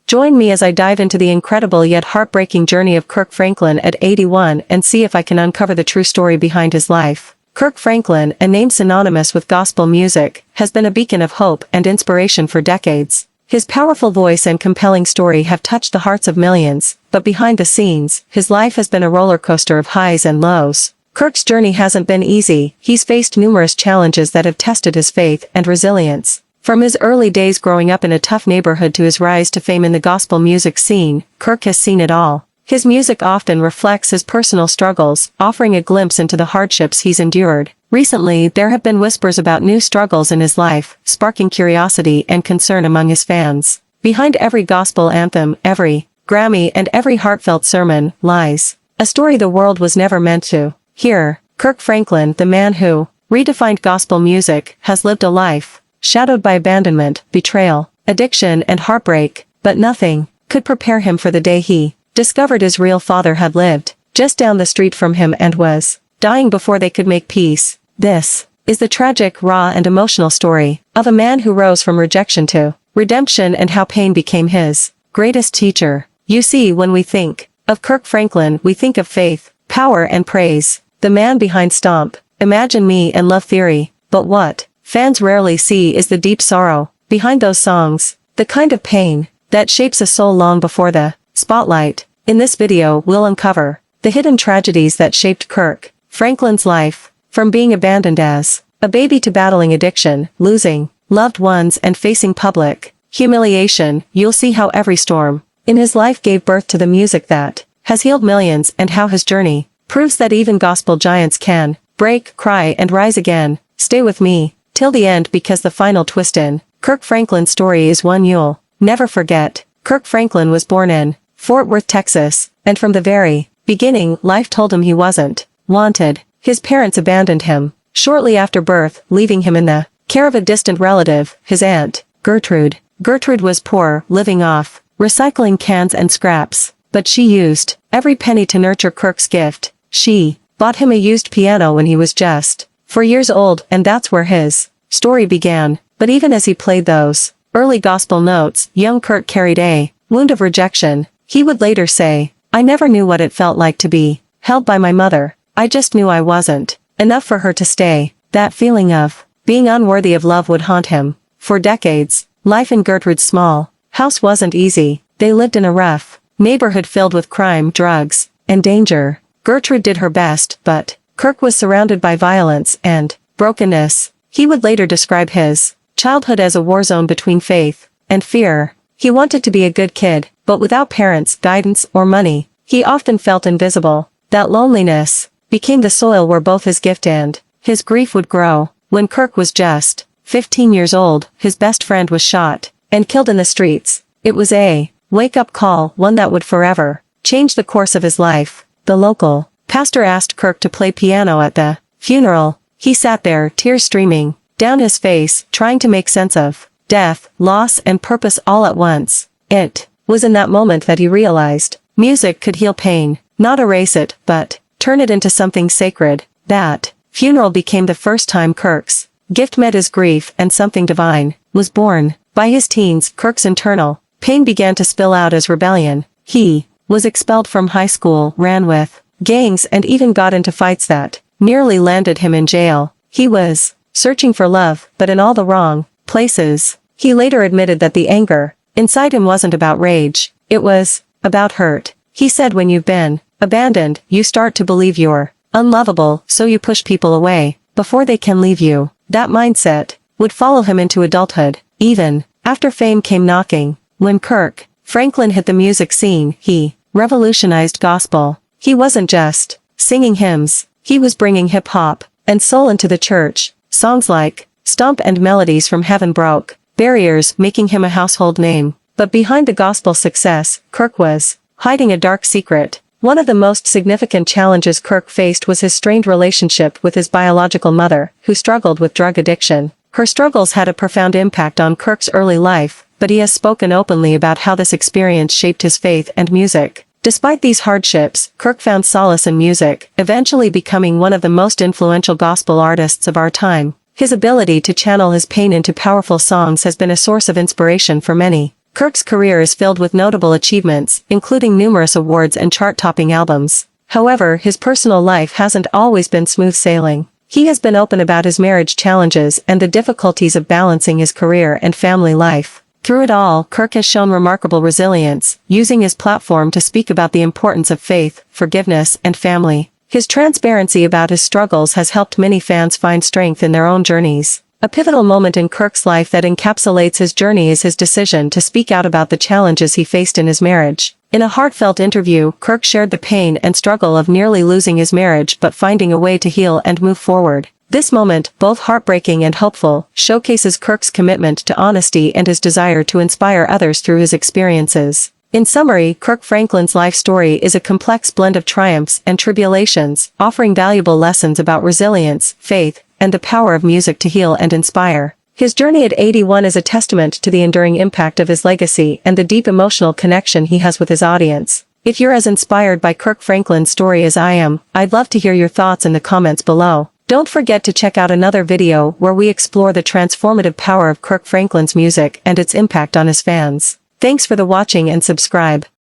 Join me as I dive into the incredible yet heartbreaking journey of Kirk Franklin at 81 and see if I can uncover the true story behind his life. Kirk Franklin, a name synonymous with gospel music, has been a beacon of hope and inspiration for decades. His powerful voice and compelling story have touched the hearts of millions, but behind the scenes, his life has been a roller coaster of highs and lows. Kirk's journey hasn't been easy. He's faced numerous challenges that have tested his faith and resilience. From his early days growing up in a tough neighborhood to his rise to fame in the gospel music scene, Kirk has seen it all. His music often reflects his personal struggles, offering a glimpse into the hardships he's endured. Recently, there have been whispers about new struggles in his life, sparking curiosity and concern among his fans. Behind every gospel anthem, every Grammy, and every heartfelt sermon, lies a story the world was never meant to hear. Kirk Franklin, the man who redefined gospel music, has lived a life shadowed by abandonment, betrayal, addiction, and heartbreak, but nothing could prepare him for the day he discovered his real father had lived just down the street from him and was dying before they could make peace. This is the tragic, raw, and emotional story of a man who rose from rejection to redemption and how pain became his greatest teacher. You see, when we think of Kirk Franklin, we think of faith, power, and praise. The man behind Stomp, Imagine Me, and Love Theory. But what fans rarely see is the deep sorrow behind those songs, the kind of pain that shapes a soul long before the spotlight. In this video, we'll uncover the hidden tragedies that shaped Kirk Franklin's life, from being abandoned as a baby to battling addiction, losing loved ones, and facing public humiliation. You'll see how every storm in his life gave birth to the music that has healed millions, and how his journey proves that even gospel giants can break, cry, and rise again. Stay with me till the end, because the final twist in Kirk Franklin's story is one you'll never forget. Kirk Franklin was born in Fort Worth, Texas, and from the very beginning, life told him he wasn't wanted. His parents abandoned him shortly after birth, leaving him in the care of a distant relative, his aunt, Gertrude. Gertrude was poor, living off recycling cans and scraps, but she used every penny to nurture Kirk's gift. She bought him a used piano when he was just 4 years old, and that's where his story began. But even as he played those early gospel notes, young Kirk carried a wound of rejection. He would later say, "I never knew what it felt like to be held by my mother. I just knew I wasn't enough for her to stay." That feeling of being unworthy of love would haunt him for decades. Life in Gertrude's small house wasn't easy. They lived in a rough neighborhood filled with crime, drugs, and danger. Gertrude did her best, but Kirk was surrounded by violence and brokenness. He would later describe his childhood as a war zone between faith and fear. He wanted to be a good kid, but without parents, guidance, or money, he often felt invisible. That loneliness became the soil where both his gift and his grief would grow. When Kirk was just 15 years old, his best friend was shot and killed in the streets. It was a wake-up call, one that would forever change the course of his life. The local pastor asked Kirk to play piano at the funeral. He sat there, tears streaming down his face, trying to make sense of death, loss, and purpose all at once. It was in that moment that he realized music could heal pain, not erase it, but turn it into something sacred. That funeral became the first time Kirk's gift met his grief, and something divine was born. By his teens, Kirk's internal pain began to spill out as rebellion. He was expelled from high school, ran with gangs, and even got into fights that nearly landed him in jail. He was searching for love, but in all the wrong places. He later admitted that the anger inside him wasn't about rage, it was about hurt. He said, "When you've been abandoned, you start to believe you're unlovable, so you push people away before they can leave you." That mindset would follow him into adulthood, even after fame came knocking. When Kirk Franklin hit the music scene, he revolutionized gospel. He wasn't just singing hymns, he was bringing hip-hop and soul into the church. Songs like Stomp and Melodies from Heaven broke barriers, making him a household name. But behind the gospel success, Kirk was hiding a dark secret. One of the most significant challenges Kirk faced was his strained relationship with his biological mother, who struggled with drug addiction. Her struggles had a profound impact on Kirk's early life, but he has spoken openly about how this experience shaped his faith and music. Despite these hardships, Kirk found solace in music, eventually becoming one of the most influential gospel artists of our time. His ability to channel his pain into powerful songs has been a source of inspiration for many. Kirk's career is filled with notable achievements, including numerous awards and chart-topping albums. However, his personal life hasn't always been smooth sailing. He has been open about his marriage challenges and the difficulties of balancing his career and family life. Through it all, Kirk has shown remarkable resilience, using his platform to speak about the importance of faith, forgiveness, and family. His transparency about his struggles has helped many fans find strength in their own journeys. A pivotal moment in Kirk's life that encapsulates his journey is his decision to speak out about the challenges he faced in his marriage. In a heartfelt interview, Kirk shared the pain and struggle of nearly losing his marriage but finding a way to heal and move forward. This moment, both heartbreaking and hopeful, showcases Kirk's commitment to honesty and his desire to inspire others through his experiences. In summary, Kirk Franklin's life story is a complex blend of triumphs and tribulations, offering valuable lessons about resilience, faith, and the power of music to heal and inspire. His journey at 81 is a testament to the enduring impact of his legacy and the deep emotional connection he has with his audience. If you're as inspired by Kirk Franklin's story as I am, I'd love to hear your thoughts in the comments below. Don't forget to check out another video where we explore the transformative power of Kirk Franklin's music and its impact on his fans. Thanks for the watching and subscribe.